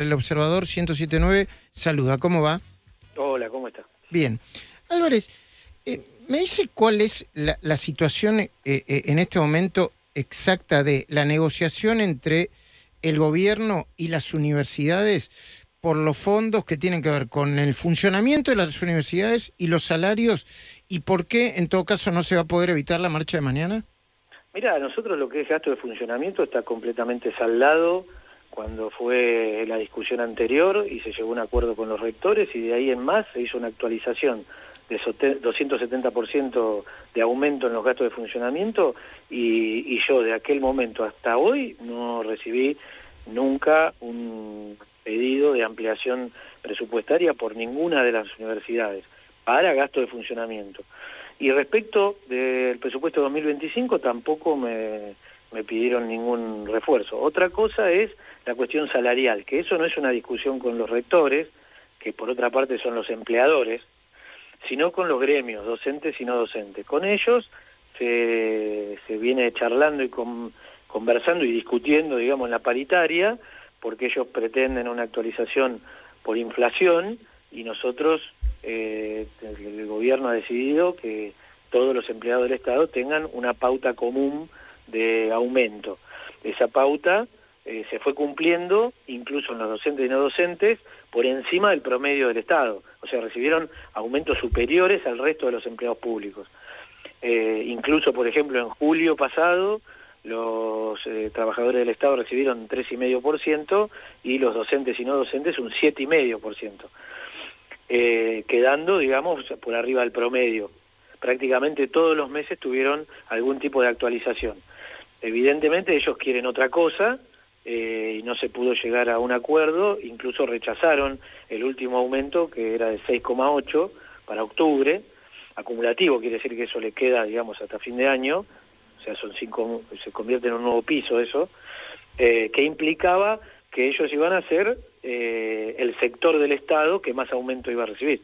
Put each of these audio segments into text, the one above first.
El Observador 107.9 saluda. ¿Cómo va? Hola, ¿cómo estás? Bien. Álvarez, ¿me dice cuál es la situación en este momento exacta de la negociación entre el gobierno y las universidades por los fondos que tienen que ver con el funcionamiento de las universidades y los salarios, y por qué en todo caso no se va a poder evitar la marcha de mañana? Mira, nosotros lo que es gasto de funcionamiento está completamente saldado cuando fue la discusión anterior y se llegó a un acuerdo con los rectores, y de ahí en más se hizo una actualización de 270% de aumento en los gastos de funcionamiento, y yo de aquel momento hasta hoy no recibí nunca un pedido de ampliación presupuestaria por ninguna de las universidades para gasto de funcionamiento. Y respecto del presupuesto 2025 tampoco me pidieron ningún refuerzo. Otra cosa es la cuestión salarial, que eso no es una discusión con los rectores, que por otra parte son los empleadores, sino con los gremios, docentes y no docentes. Con ellos se viene charlando y conversando y discutiendo, digamos, en la paritaria, porque ellos pretenden una actualización por inflación, y nosotros, el gobierno ha decidido que todos los empleados del Estado tengan una pauta común de aumento. Esa pauta se fue cumpliendo, incluso en los docentes y no docentes, por encima del promedio del Estado. O sea, recibieron aumentos superiores al resto de los empleados públicos. Incluso, por ejemplo, en julio pasado, los trabajadores del Estado recibieron 3,5% y los docentes y no docentes un 7,5%. Quedando, digamos, por arriba del promedio. Prácticamente todos los meses tuvieron algún tipo de actualización. Evidentemente ellos quieren otra cosa, y no se pudo llegar a un acuerdo, incluso rechazaron el último aumento, que era de 6,8 para octubre, acumulativo, quiere decir que eso le queda, digamos, hasta fin de año, o sea, son 5, se convierte en un nuevo piso eso, que implicaba que ellos iban a ser el sector del Estado que más aumento iba a recibir.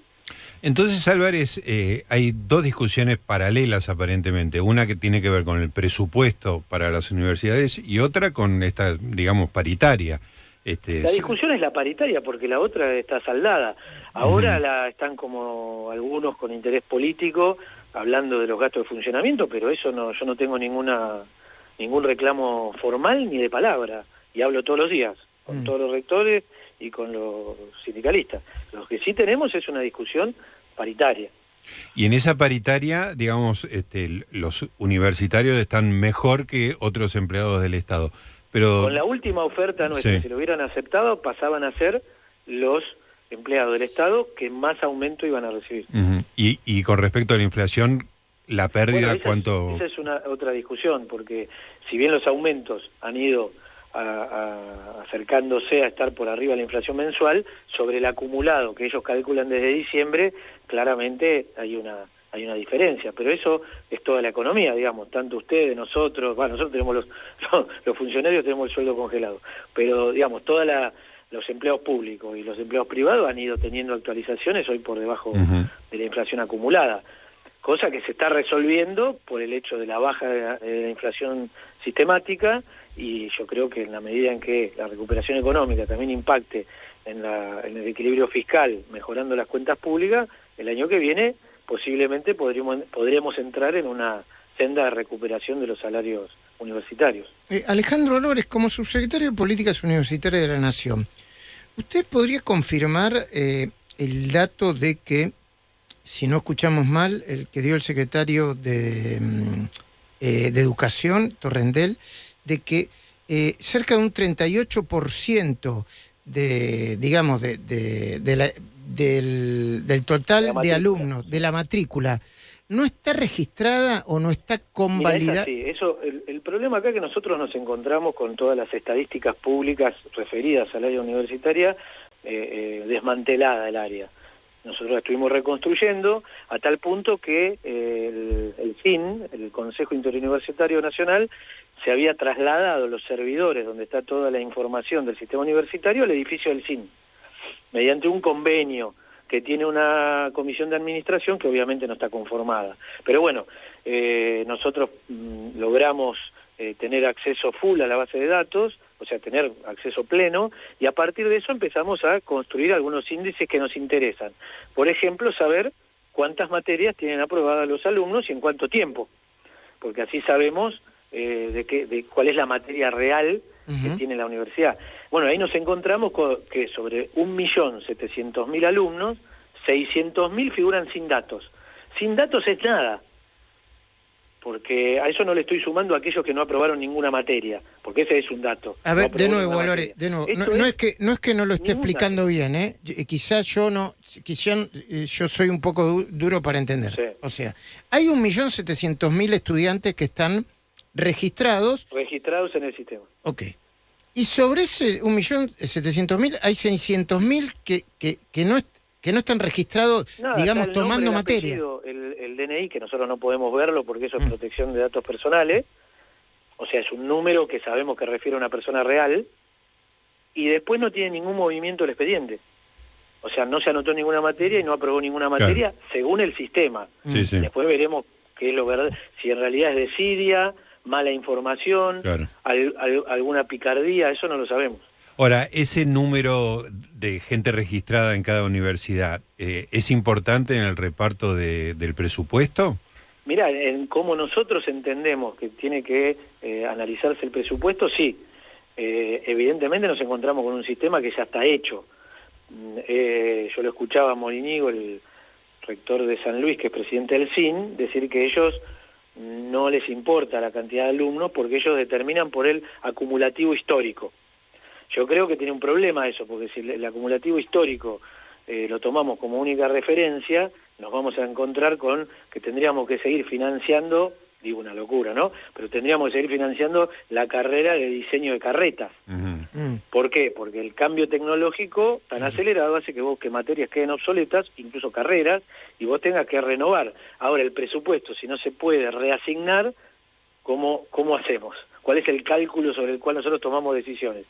Entonces, Álvarez, hay dos discusiones paralelas aparentemente, una que tiene que ver con el presupuesto para las universidades y otra con esta, digamos, paritaria. La discusión es la paritaria, porque la otra está saldada. Ahora están como algunos con interés político hablando de los gastos de funcionamiento, pero eso no, yo no tengo ningún reclamo formal ni de palabra, y hablo todos los días con todos los rectores y con los sindicalistas. Lo que sí tenemos es una discusión paritaria. Y en esa paritaria, digamos, los universitarios están mejor que otros empleados del Estado. Pero con la última oferta nuestra, sí, si lo hubieran aceptado, pasaban a ser los empleados del Estado que más aumento iban a recibir. Y con respecto a la inflación, la pérdida, bueno, ¿cuánto? Esa es otra discusión, porque si bien los aumentos han ido acercándose a estar por arriba de la inflación mensual, sobre el acumulado que ellos calculan desde diciembre, claramente hay una diferencia, pero eso es toda la economía, digamos, tanto ustedes, nosotros, bueno, nosotros tenemos los funcionarios tenemos el sueldo congelado, pero digamos, los empleados públicos y los empleados privados han ido teniendo actualizaciones hoy por debajo de la inflación acumulada, cosa que se está resolviendo por el hecho de la baja de la inflación sistemática, y yo creo que en la medida en que la recuperación económica también impacte en el equilibrio fiscal, mejorando las cuentas públicas, el año que viene posiblemente podríamos entrar en una senda de recuperación de los salarios universitarios. Alejandro Álvarez, como subsecretario de Políticas Universitarias de la Nación, ¿usted podría confirmar el dato de que, si no escuchamos mal, el que dio el secretario de Educación, Torrendel, de que cerca de un 38% del total de alumnos de la matrícula no está registrada o no está convalidada? Sí, eso, el problema acá es que nosotros nos encontramos con todas las estadísticas públicas referidas al área universitaria desmantelada el área. Nosotros la estuvimos reconstruyendo a tal punto que el CIN, el Consejo Interuniversitario Nacional, se había trasladado los servidores donde está toda la información del sistema universitario al edificio del CIN, mediante un convenio que tiene una comisión de administración que obviamente no está conformada. Pero bueno, nosotros logramos tener acceso full a la base de datos, o sea, tener acceso pleno, y a partir de eso empezamos a construir algunos índices que nos interesan. Por ejemplo, saber cuántas materias tienen aprobadas los alumnos y en cuánto tiempo, porque así sabemos de cuál es la materia real que tiene la universidad. Bueno, ahí nos encontramos con que sobre 1.700.000 alumnos, 600.000 figuran sin datos. Sin datos es nada, porque a eso no le estoy sumando a aquellos que no aprobaron ninguna materia, porque ese es un dato. A ver, de nuevo, Álvarez, de nuevo. No es que no lo esté explicando bien, quizás yo yo soy un poco duro para entender. Sí. O sea, hay 1.700.000 estudiantes que están registrados en el sistema. Ok. Y sobre ese 1.700.000 hay 600.000 que no están registrados, digamos, tomando materia. El DNI, que nosotros no podemos verlo porque eso es protección de datos personales, o sea, es un número que sabemos que refiere a una persona real, y después no tiene ningún movimiento el expediente. O sea, no se anotó ninguna materia y no aprobó ninguna materia, según el sistema. Sí, sí. Después veremos qué es lo verdad, si en realidad es desidia, mala información, alguna picardía, eso no lo sabemos. Ahora, ese número de gente registrada en cada universidad, ¿es importante en el reparto del presupuesto? Mirá, en cómo nosotros entendemos que tiene que analizarse el presupuesto, sí. Evidentemente nos encontramos con un sistema que ya está hecho. Yo lo escuchaba a Molinigo, el rector de San Luis, que es presidente del CIN, decir que ellos no les importa la cantidad de alumnos porque ellos determinan por el acumulativo histórico. Yo creo que tiene un problema eso, porque si el acumulativo histórico lo tomamos como única referencia, nos vamos a encontrar con que tendríamos que seguir financiando, digo una locura, ¿no? Pero tendríamos que seguir financiando la carrera de diseño de carretas. ¿Por qué? Porque el cambio tecnológico tan acelerado hace que materias queden obsoletas, incluso carreras, y vos tengas que renovar. Ahora, el presupuesto, si no se puede reasignar, ¿cómo hacemos? ¿Cuál es el cálculo sobre el cual nosotros tomamos decisiones?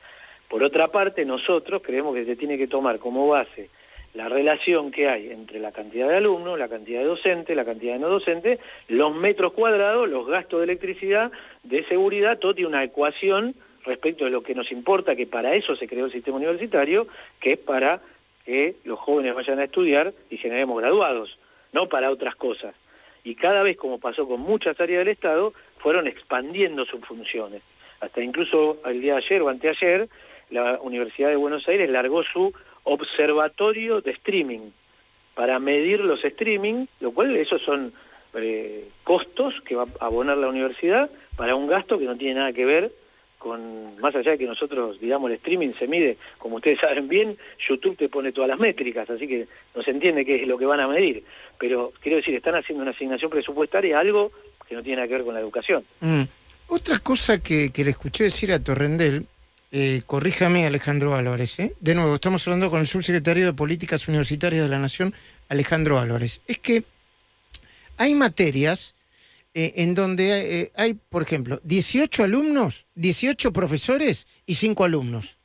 Por otra parte, nosotros creemos que se tiene que tomar como base la relación que hay entre la cantidad de alumnos, la cantidad de docentes, la cantidad de no docentes, los metros cuadrados, los gastos de electricidad, de seguridad, todo tiene una ecuación respecto de lo que nos importa, que para eso se creó el sistema universitario, que es para que los jóvenes vayan a estudiar y generemos graduados, no para otras cosas. Y cada vez, como pasó con muchas áreas del Estado, fueron expandiendo sus funciones. Hasta incluso el día de ayer o anteayer, la Universidad de Buenos Aires largó su observatorio de streaming para medir los streaming, lo cual esos son costos que va a abonar la universidad para un gasto que no tiene nada que ver con, más allá de que nosotros, digamos, el streaming se mide, como ustedes saben bien, YouTube te pone todas las métricas, así que no se entiende qué es lo que van a medir, pero quiero decir, están haciendo una asignación presupuestaria, algo que no tiene nada que ver con la educación. Otra cosa que le escuché decir a Torrendel, corríjame, Alejandro Álvarez, de nuevo, estamos hablando con el subsecretario de Políticas Universitarias de la Nación, Alejandro Álvarez, es que hay materias en donde hay, por ejemplo, 18 alumnos, 18 profesores y 5 alumnos.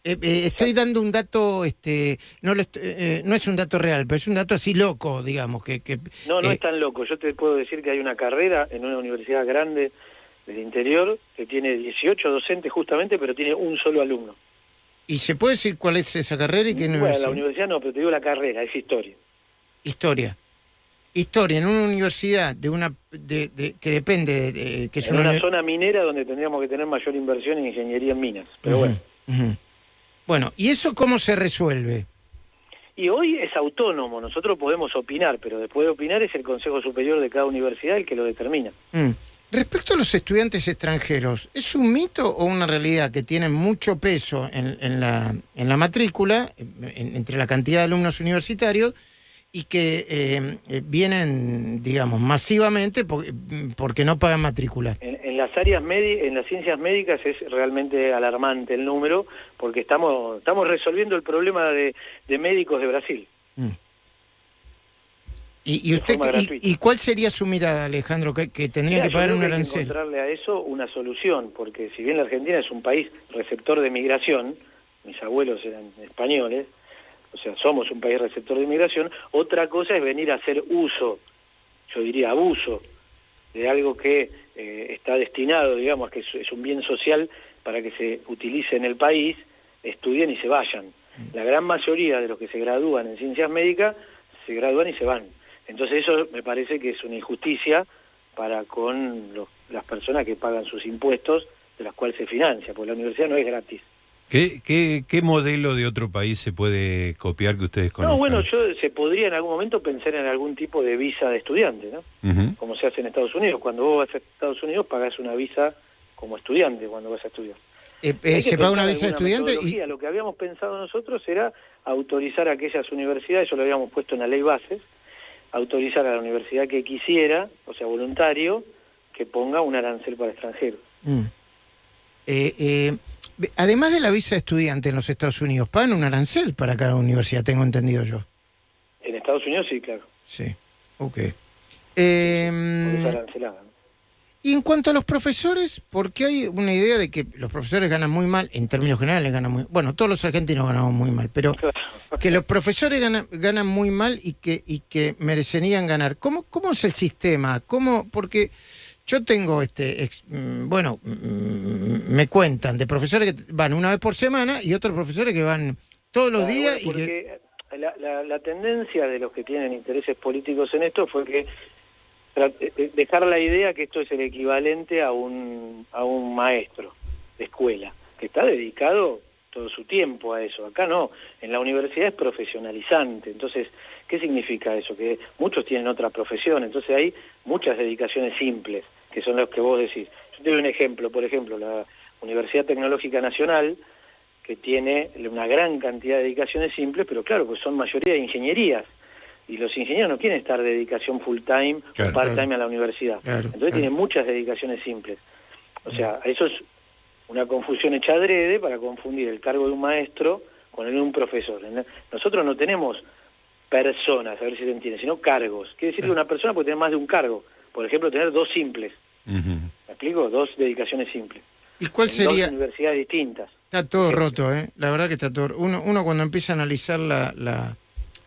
Estoy dando un dato, no es un dato real, pero es un dato así loco, digamos. No es tan loco. Yo te puedo decir que hay una carrera en una universidad grande del interior que tiene 18 docentes justamente, pero tiene un solo alumno. ¿Y se puede decir cuál es esa carrera y qué universidad? Bueno, la universidad no, pero te digo la carrera, es historia. Historia en una universidad que depende que es en una zona minera donde tendríamos que tener mayor inversión en ingeniería en minas, pero bueno. Bueno, ¿y eso cómo se resuelve? Y hoy es autónomo, nosotros podemos opinar, pero después de opinar es el Consejo Superior de cada universidad el que lo determina. Respecto a los estudiantes extranjeros, ¿es un mito o una realidad que tienen mucho peso en la matrícula, entre la cantidad de alumnos universitarios, y que vienen, digamos, masivamente porque no pagan matrícula? En las áreas en las ciencias médicas es realmente alarmante el número, porque estamos resolviendo el problema de médicos de Brasil. ¿Y cuál sería su mirada, Alejandro, que tendría que pagar un arancel? Hay que encontrarle a eso una solución, porque si bien la Argentina es un país receptor de migración, mis abuelos eran españoles, o sea, somos un país receptor de migración, otra cosa es venir a hacer uso, yo diría abuso, de algo que está destinado, digamos, que es un bien social para que se utilice en el país, estudien y se vayan. La gran mayoría de los que se gradúan en ciencias médicas se gradúan y se van. Entonces eso me parece que es una injusticia para con las personas que pagan sus impuestos, de las cuales se financia, porque la universidad no es gratis. ¿Qué modelo de otro país se puede copiar que ustedes conozcan? No, bueno, se podría en algún momento pensar en algún tipo de visa de estudiante, ¿no? Como se hace en Estados Unidos. Cuando vos vas a Estados Unidos pagás una visa como estudiante cuando vas a estudiar. Se paga una visa de estudiante y... Lo que habíamos pensado nosotros era autorizar a aquellas universidades, eso lo habíamos puesto en la ley bases, autorizar a la universidad que quisiera, o sea, voluntario, que ponga un arancel para extranjeros. Además de la visa de estudiante en los Estados Unidos, pagan un arancel para cada universidad, tengo entendido yo. En Estados Unidos sí, claro. Sí, ok. Es arancelada, ¿no? Y en cuanto a los profesores, porque hay una idea de que los profesores ganan muy mal, en términos generales ganan muy... Bueno, todos los argentinos ganamos muy mal, pero que los profesores ganan muy mal y que merecerían ganar. ¿Cómo es el sistema? Porque yo tengo, me cuentan de profesores que van una vez por semana y otros profesores que van todos los días. Bueno, porque la tendencia de los que tienen intereses políticos en esto fue que dejar la idea que esto es el equivalente a un maestro de escuela, que está dedicado todo su tiempo a eso. Acá no, en la universidad es profesionalizante. Entonces, ¿qué significa eso? Que muchos tienen otra profesión, entonces hay muchas dedicaciones simples, que son las que vos decís. Yo te doy un ejemplo, por ejemplo, la Universidad Tecnológica Nacional, que tiene una gran cantidad de dedicaciones simples, pero claro, pues son mayoría de ingenierías. Y los ingenieros no quieren estar de dedicación full time o part time a la universidad. Entonces tienen muchas dedicaciones simples. O sea, eso es una confusión hecha adrede para confundir el cargo de un maestro con el de un profesor. Nosotros no tenemos personas, a ver si se entiende, sino cargos. Quiere decir que una persona puede tener más de un cargo. Por ejemplo, tener 2 simples. ¿Me explico? 2 dedicaciones simples. ¿Y cuál sería? 2 universidades distintas. Está todo roto, ¿eh? La verdad que está todo... Uno cuando empieza a analizar la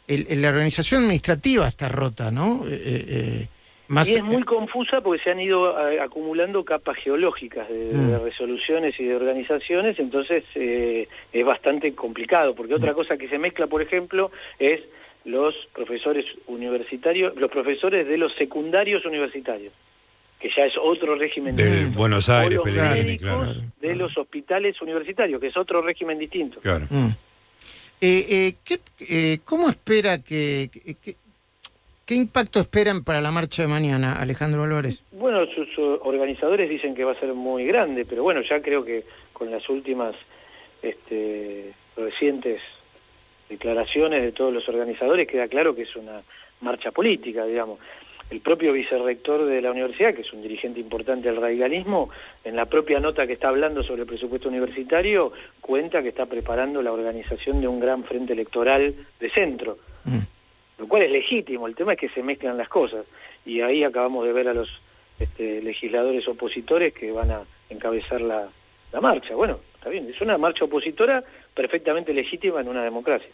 organización administrativa está rota, ¿no? Y es muy confusa porque se han ido acumulando capas geológicas de resoluciones y de organizaciones, entonces es bastante complicado, porque otra cosa que se mezcla, por ejemplo, es los profesores universitarios, los profesores de los secundarios universitarios, que ya es otro régimen de Buenos Aires, o los médicos de los hospitales universitarios, que es otro régimen distinto. Claro. ¿Cómo espera qué impacto esperan para la marcha de mañana, Alejandro Álvarez? Bueno, sus organizadores dicen que va a ser muy grande, pero bueno, ya creo que con las últimas recientes declaraciones de todos los organizadores queda claro que es una marcha política, digamos. El propio vicerrector de la universidad, que es un dirigente importante del radicalismo, en la propia nota que está hablando sobre el presupuesto universitario, cuenta que está preparando la organización de un gran frente electoral de centro, lo cual es legítimo. El tema es que se mezclan las cosas, y ahí acabamos de ver a los legisladores opositores que van a encabezar la marcha. Bueno, está bien, es una marcha opositora perfectamente legítima en una democracia.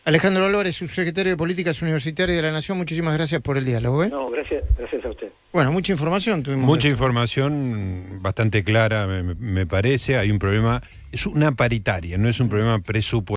Alejandro Álvarez, subsecretario de Políticas Universitarias de la Nación, muchísimas gracias por el diálogo. No, gracias a usted. Bueno, mucha información tuvimos. Mucha información, bastante clara, me parece. Hay un problema, es una paritaria, no es un problema presupuestario.